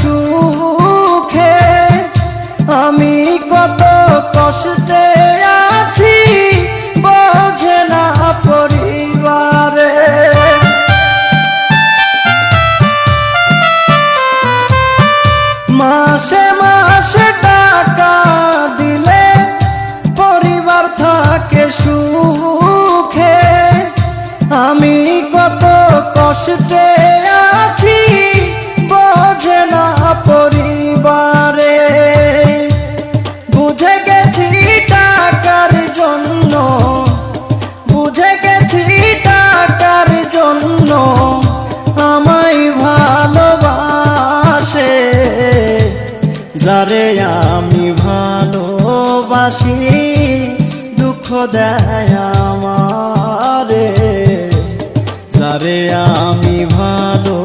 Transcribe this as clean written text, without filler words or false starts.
সুখে আমি কত কষ্টে আছি বোঝে না পরিবারে। মাসে মাসে টাকা দিলে পরিবার থাকে সুখে আমি কত কষ্টে আছি বোঝে না পরিবারে। বুঝে গেছি টাকার জন্য, বুঝে গেছি টাকার জন্য আমায় ভালোবাসে। যারে আমি ভালোবাসি দুঃখ দেয় আমারে, যারে আমি ভালো